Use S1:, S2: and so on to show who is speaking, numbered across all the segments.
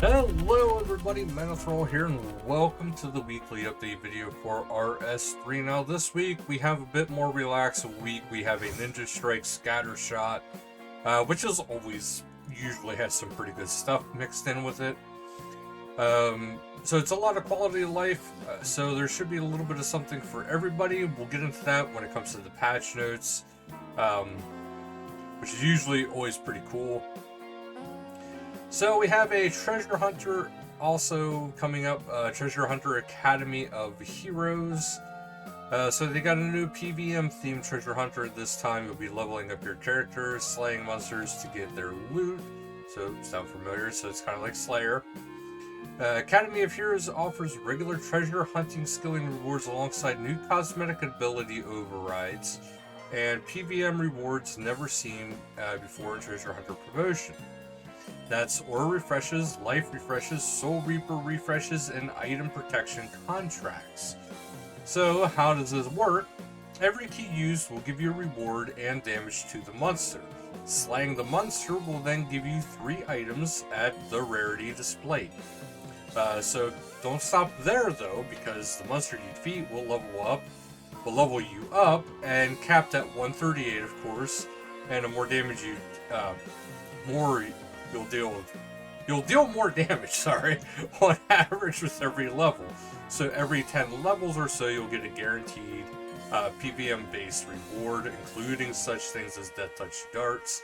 S1: Hello everybody, Manithral here, and welcome to the weekly update video for RS3. Now this week we have a bit more relaxed week. We have a Ninja Strike scatter shot, which is always usually has some pretty good stuff mixed in with it. So it's a lot of quality of life, so there should be a little bit of something for everybody. We'll get into that when it comes to the patch notes, which is usually always pretty cool. So we have a Treasure Hunter also coming up, Treasure Hunter Academy of Heroes. So they got a new PVM themed Treasure Hunter. This time you'll be leveling up your characters, slaying monsters to get their loot. So sound familiar? So it's kind of like Slayer. Academy of Heroes offers regular treasure hunting skilling rewards alongside new cosmetic ability overrides and PVM rewards never seen before in Treasure Hunter promotion. That's Aura refreshes, Life refreshes, Soul Reaper refreshes, and Item Protection contracts. So how does this work? Every key used will give you a reward and damage to the monster. Slaying the monster will then give you 3 items at the rarity displayed. So don't stop there though, because the monster you defeat will level you up, and capped at 138 of course, and the more damage you, you'll deal more damage, sorry, on average with every level. So every 10 levels or so, you'll get a guaranteed PVM-based reward, including such things as Death Touch darts.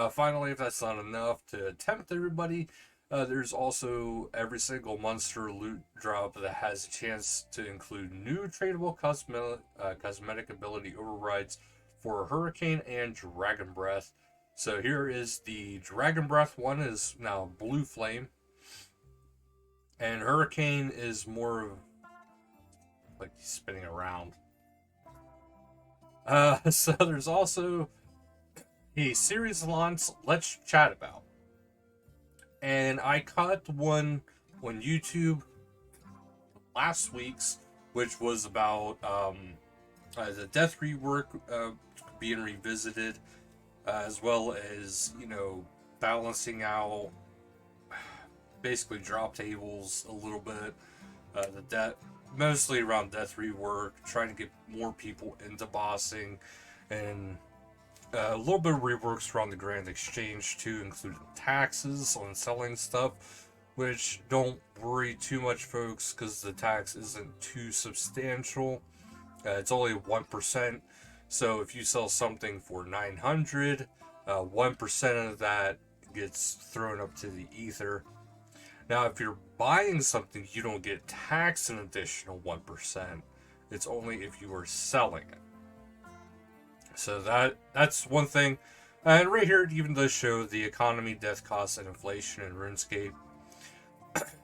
S1: Finally, if that's not enough to tempt everybody, there's also every single monster loot drop that has a chance to include new tradable cosmetic ability overrides for Hurricane and Dragon Breath. So here is the Dragon Breath one is now Blue Flame. And Hurricane is more of like spinning around. So there's also a series launch Let's Chat About. And I caught one on YouTube last week's, which was about the Death rework being revisited. As well as, balancing out basically drop tables a little bit, mostly around Death rework, trying to get more people into bossing, and a little bit of reworks around the Grand Exchange too, including taxes on selling stuff, which don't worry too much folks, because the tax isn't too substantial. It's only 1%. So if you sell something for 900, 1% of that gets thrown up to the ether. Now, if you're buying something, you don't get taxed an additional 1%. It's only if you are selling it. So that's one thing. And right here, it even does show the economy, death costs, and inflation in RuneScape.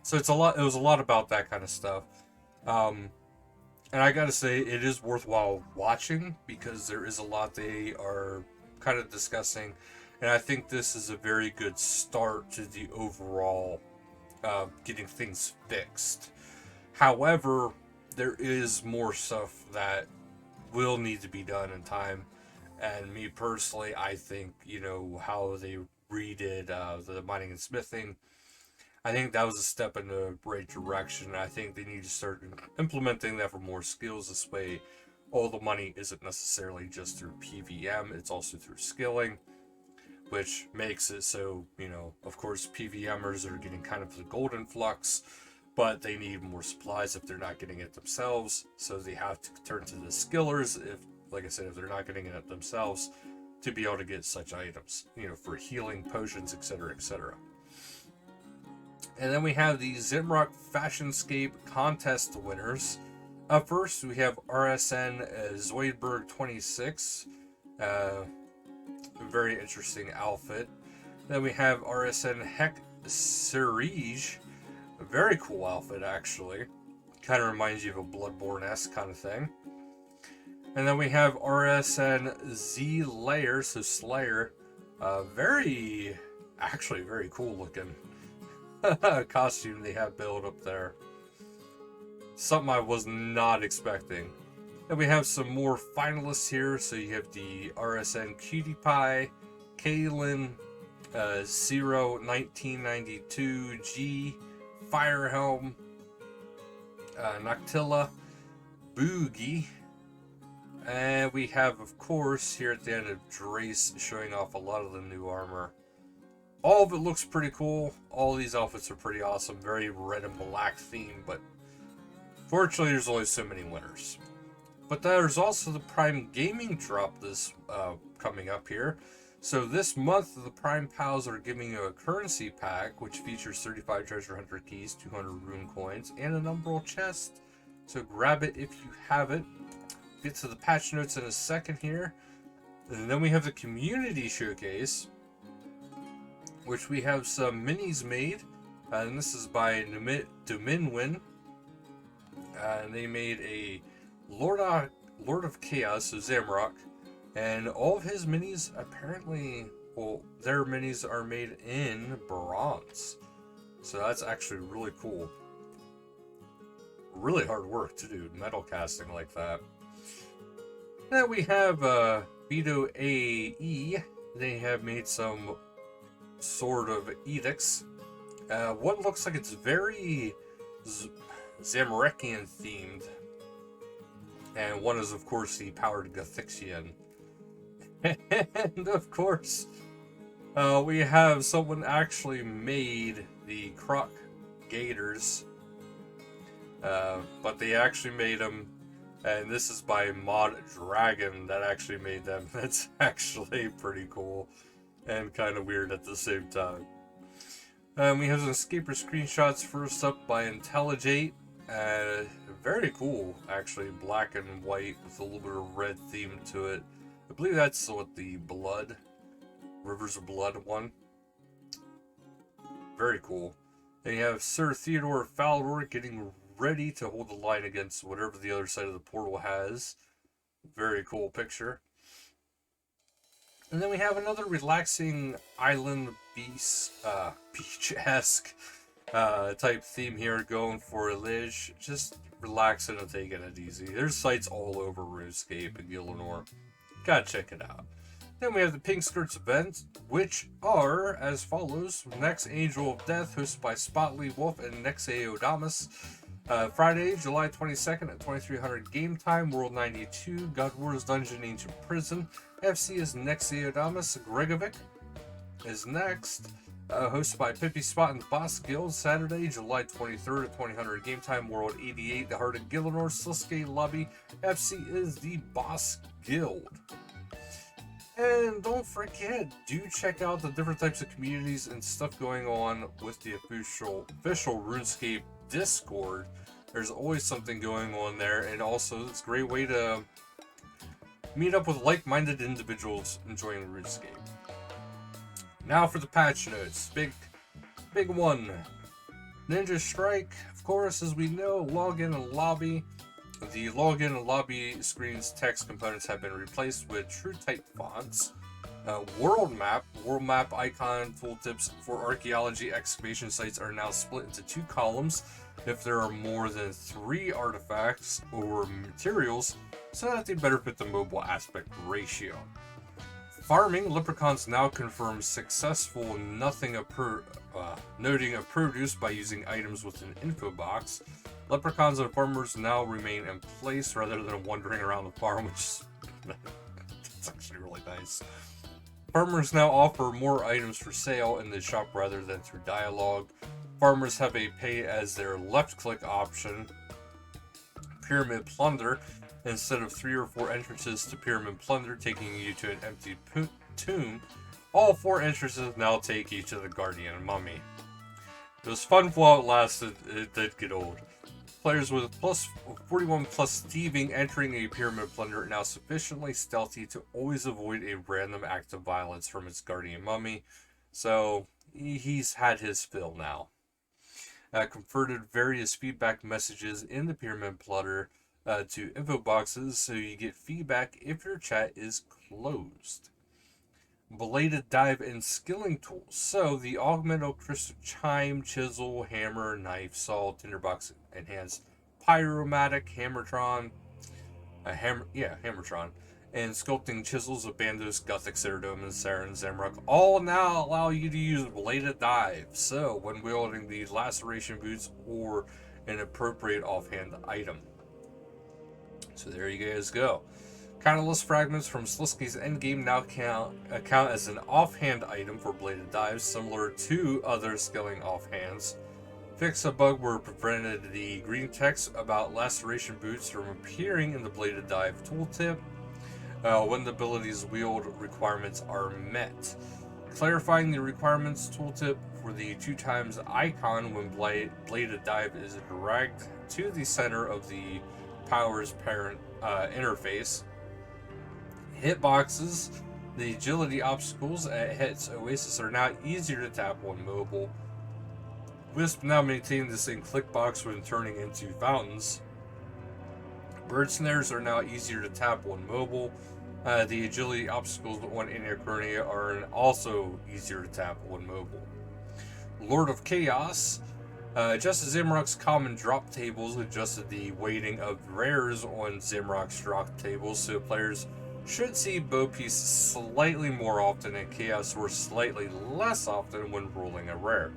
S1: So it's a lot. It was a lot about that kind of stuff. And I gotta say, it is worthwhile watching because there is a lot they are kind of discussing. And I think this is a very good start to the overall getting things fixed. However, there is more stuff that will need to be done in time. And me personally, I think, how they redid the mining and smithing, I think that was a step in the right direction. I think they need to start implementing that for more skills. This way, all the money isn't necessarily just through PVM, it's also through skilling, which makes it so, of course, PVMers are getting kind of the golden flux, but they need more supplies if they're not getting it themselves. So they have to turn to the skillers, like I said, if they're not getting it themselves, to be able to get such items, for healing, potions, etc., etc. And then we have the Zimrock Fashionscape contest winners. Up first, we have RSN Zoidberg 26. Very interesting outfit. Then we have RSN Heck Serige. A very cool outfit, actually. Kind of reminds you of a Bloodborne-esque kind of thing. And then we have RSN Z Layer, so Slayer. Very cool looking costume they have built up there. Something I was not expecting. And we have some more finalists here. So you have the RSN Cutie Pie, Kaylin, Zero 1992 G, Firehelm, Noctilla, Boogie, and we have, of course, here at the end of Drace showing off a lot of the new armor. All of it looks pretty cool. All these outfits are pretty awesome. Very red and black theme, but fortunately there's only so many winners. But there's also the Prime Gaming drop this coming up here. So this month, the Prime Pals are giving you a currency pack, which features 35 treasure hunter keys, 200 rune coins, and an umbral chest. So grab it if you have it. Get to the patch notes in a second here. And then we have the community showcase, which we have some minis made. And this is by Dominwin. And they made a Lord of Chaos, so Zimrock. And all of his minis apparently, well, their minis are made in bronze. So that's actually really cool. Really hard work to do metal casting like that. Then we have Vito AE. They have made some sort of edicts. One looks like it's very Zamorakian themed. And one is, of course, the Powered Gothixian. And, of course, we have someone actually made the Croc Gators. But they actually made them, and this is by Mod Dragon that actually made them. That's actually pretty cool and kind of weird at the same time. We have some Escaper screenshots first up by Intelligate. Very cool, actually, black and white with a little bit of red theme to it. I believe that's what the Blood, Rivers of Blood one. Very cool. Then you have Sir Theodore Faldor getting ready to hold the line against whatever the other side of the portal has. Very cool picture. And then we have another relaxing island beach-esque type theme here going for Elige. Just relaxing and taking it easy. There's sites all over RuneScape and Gielinor. Gotta check it out. Then we have the Pink Skirts event, which are as follows. Next Angel of Death, hosted by Spotly Wolf and Nexeodamus. Friday, July 22nd at 2300 game time, World 92, God Wars Dungeon Ancient Prison. FC is Nexeodamus. Gregovic is next. Hosted by Pippi Spot and the Boss Guild. Saturday, July 23rd at 2000 game time, World 88, the Heart of Gielinor. Sliske Lobby. FC is the Boss Guild. And don't forget, do check out the different types of communities and stuff going on with the official RuneScape Discord. There's always something going on there, and also it's a great way to meet up with like-minded individuals enjoying RuneScape. Now for the patch notes. Big one. Ninja Strike, of course, as we know, login and lobby. The login and lobby screen's text components have been replaced with true type fonts. World map icon tooltips for archaeology excavation sites are now split into 2 columns if there are more than 3 artifacts or materials, so that they better fit the mobile aspect ratio. Farming, Leprechauns now confirm successful noting of produce by using items with an info box. Leprechauns and farmers now remain in place rather than wandering around the farm, which is that's actually really nice. Farmers now offer more items for sale in the shop rather than through dialogue. Farmers have a pay as their left click option. Pyramid Plunder, instead of 3 or 4 entrances to Pyramid Plunder taking you to an empty tomb, all 4 entrances now take you to the Guardian Mummy. It was fun while it lasted, it did get old. Players with plus 41 plus thieving entering a Pyramid Plunder are now sufficiently stealthy to always avoid a random act of violence from its Guardian Mummy, so he's had his fill now. Converted various feedback messages in the Pyramid Plunder to info boxes, so you get feedback if your chat is closed. Bladed dive and skilling tools. So the Augmento Crystal Chime, Chisel, Hammer, Knife, Saw, Tinderbox, Enhanced, Pyromatic, Hammertron, Hammertron, and sculpting chisels of Bandos, Gothic, Ceratom, and Saren Zimrock all now allow you to use bladed dive. So, when wielding the laceration boots or an appropriate offhand item. So there you guys go. Counterless fragments from Slisky's endgame now count as an offhand item for bladed dives, similar to other scaling offhands. Fix a bug where it prevented the green text about laceration boots from appearing in the bladed dive tooltip when the ability's wield requirements are met. Clarifying the requirements tooltip for the 2x icon when bladed dive is dragged to the center of the power's parent interface. Hitboxes, the agility obstacles at Hit's Oasis are now easier to tap on mobile. Wisp now maintains the same click box when turning into fountains. Bird snares are now easier to tap on mobile. The agility obstacles on Anacronia are also easier to tap on mobile. Lord of Chaos. Just as Zimrock's common drop tables adjusted the weighting of rares on Zimrock's drop tables, so players should see bow pieces slightly more often and Chaos Source slightly less often when rolling a rare.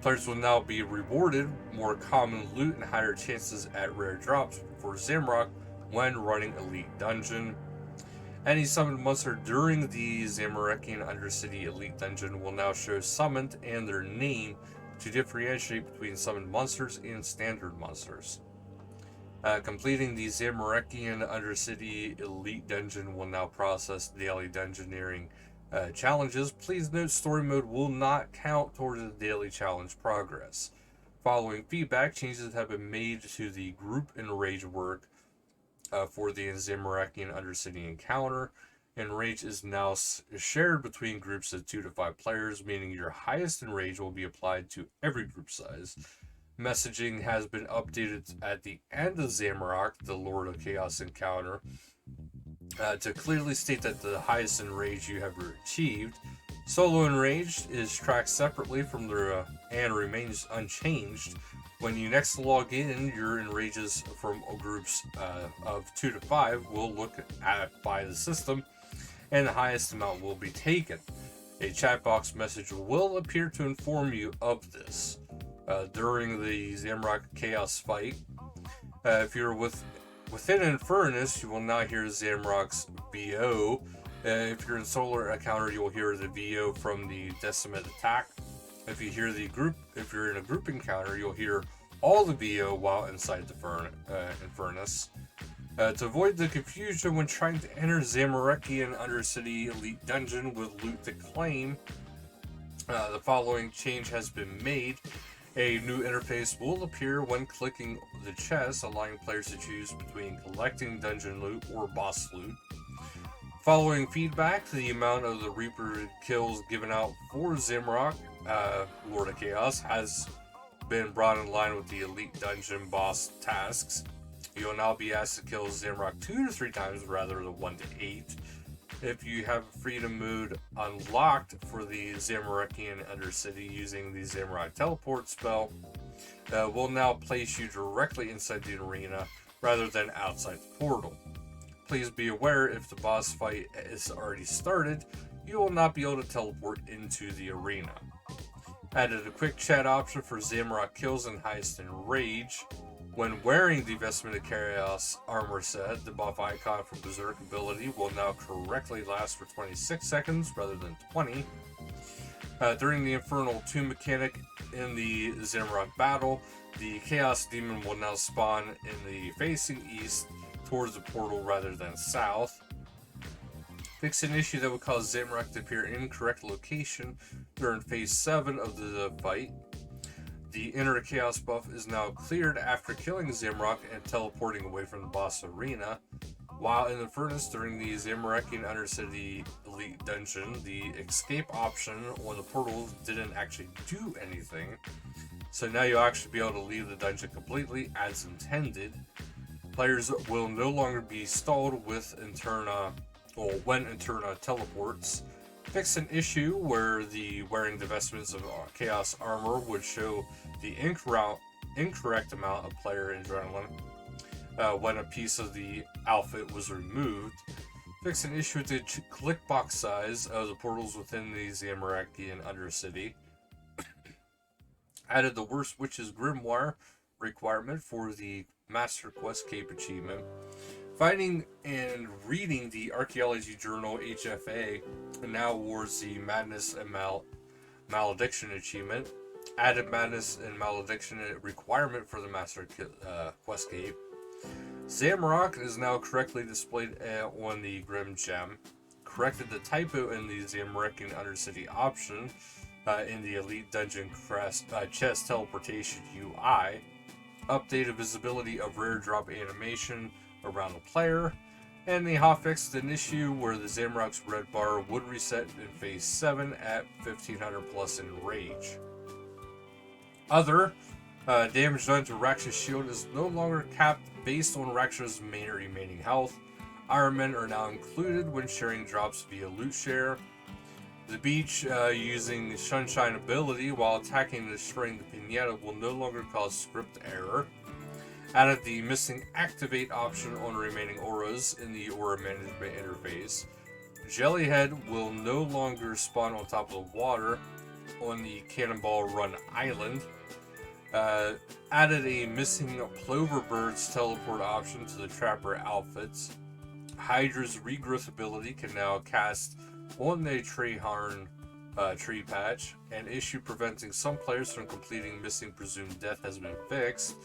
S1: Players will now be rewarded more common loot and higher chances at rare drops for Zimrock when running Elite Dungeon. Any summoned monster during the Zamorakian Undercity Elite Dungeon will now show summoned and their name to differentiate between summoned monsters and standard monsters. Completing the Zamorakian Undercity Elite Dungeon will now process daily dungeoneering challenges. Please note story mode will not count towards the daily challenge progress. Following feedback, changes have been made to the group enrage work for the Zamorakian Undercity encounter. Enrage is now shared between groups of 2 to 5 players, meaning your highest enrage will be applied to every group size. Messaging has been updated at the end of Zimrock, the Lord of Chaos encounter, to clearly state that the highest enrage you have achieved. Solo enraged is tracked separately from the and remains unchanged. When you next log in, your enrages from groups of 2 to 5 will look at by the system, and the highest amount will be taken. A chat box message will appear to inform you of this. During the Zimrock Chaos fight, if you're within Infernus, you will now hear Zimrock's VO. If you're in Solar encounter, you'll hear the VO from the Decimate attack. If you're in a group encounter, you'll hear all the VO while inside the Infernus. To avoid the confusion when trying to enter Zamorakian Undercity Elite Dungeon with loot to claim, the following change has been made. A new interface will appear when clicking the chest, allowing players to choose between collecting dungeon loot or boss loot. Following feedback, the amount of the Reaper kills given out for Zimrock, Lord of Chaos, has been brought in line with the Elite Dungeon boss tasks. You'll now be asked to kill Zimrock 2 to 3 times rather than 1 to 8. If you have freedom mode unlocked for the Zamorakian Undercity using the Zimrock teleport spell, will now place you directly inside the arena rather than outside the portal. Please be aware if the boss fight is already started, you will not be able to teleport into the arena. Added a quick chat option for Zimrock kills and highest enrage. When wearing the Vestment of Chaos armor set, the buff icon for Berserk ability will now correctly last for 26 seconds rather than 20. During the Infernal Tomb mechanic in the Zimrock battle, the Chaos Demon will now spawn in the facing east towards the portal rather than south. Fix an issue that would cause Zimrock to appear in incorrect location during phase 7 of the fight. The Inner Chaos buff is now cleared after killing Zimrock and teleporting away from the boss arena. While in the furnace during the Zamorakian Undercity Elite Dungeon, the escape option on the portals didn't actually do anything. So now you'll actually be able to leave the dungeon completely as intended. Players will no longer be stalled with when Interna teleports. Fix an issue where wearing the vestments of Chaos armor would show the incorrect amount of player adrenaline. when a piece of the outfit was removed. Fix an issue with the click box size of the portals within the Zamorakian Undercity. Added the Worst Witch's Grimoire requirement for the Master Quest Cape achievement. Finding and reading the Archaeology Journal HFA now awards the Madness and Malediction achievement. Added Madness and Malediction requirement for the Master Quest Cape. Zimrock is now correctly displayed on the Grim Gem. Corrected the typo in the Zamorakian Undercity option in the Elite Dungeon chest teleportation UI. Updated visibility of rare drop animation around the player. And they hotfixed an issue where the Zamrock's red bar would reset in phase 7 at 1500 plus in rage. Other damage done to Raksha's shield is no longer capped based on Raksha's main remaining health. Iron Men are now included when sharing drops via loot share. The beach using Sunshine ability while attacking and destroying the pinata will no longer cause script error. Added the missing activate option on remaining auras in the aura management interface. Jellyhead will no longer spawn on top of the water on the Cannonball Run Island. Added a missing Plover Bird's teleport option to the Trapper outfits. Hydra's regrowth ability can now cast on the Trehorn tree patch. An issue preventing some players from completing missing presumed death has been fixed.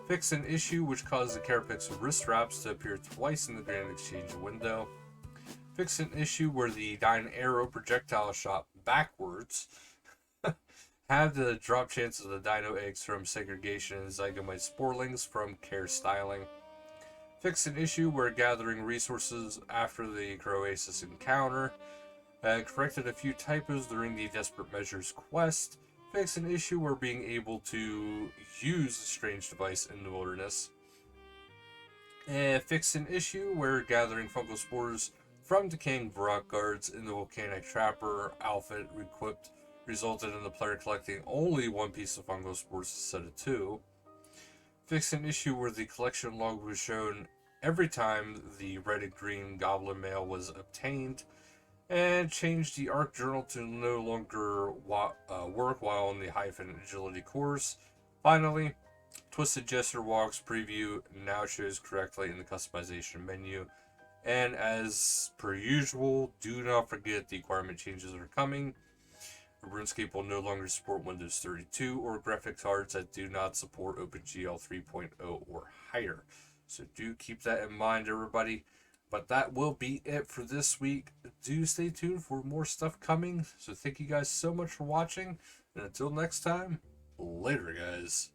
S1: Fix an issue which caused the Carapax wrist wraps to appear twice in the Grand Exchange window. Fix an issue where the Dying Arrow projectile shot backwards. Have the drop chances of the dino eggs from segregation and zygomite sporelings from care styling. Fix an issue where gathering resources after the Croasis encounter. Corrected a few typos during the Desperate Measures quest. Fix an issue where being able to use the strange device in the wilderness. Fix an issue where gathering fungal spores from decaying rock guards in the Volcanic Trapper outfit equipped resulted in the player collecting only one piece of fungal spores instead of 2. Fix an issue where the collection log was shown every time the red and green goblin mail was obtained. And change the Arc Journal to no longer work while on the Hyphen Agility course. Finally, Twisted Jester Walks preview now shows correctly in the customization menu. And as per usual, do not forget the requirement changes are coming. RuneScape will no longer support Windows 32 or graphics cards that do not support OpenGL 3.0 or higher. So do keep that in mind, everybody. But that will be it for this week. Do stay tuned for more stuff coming. So thank you guys so much for watching. And until next time, later, guys.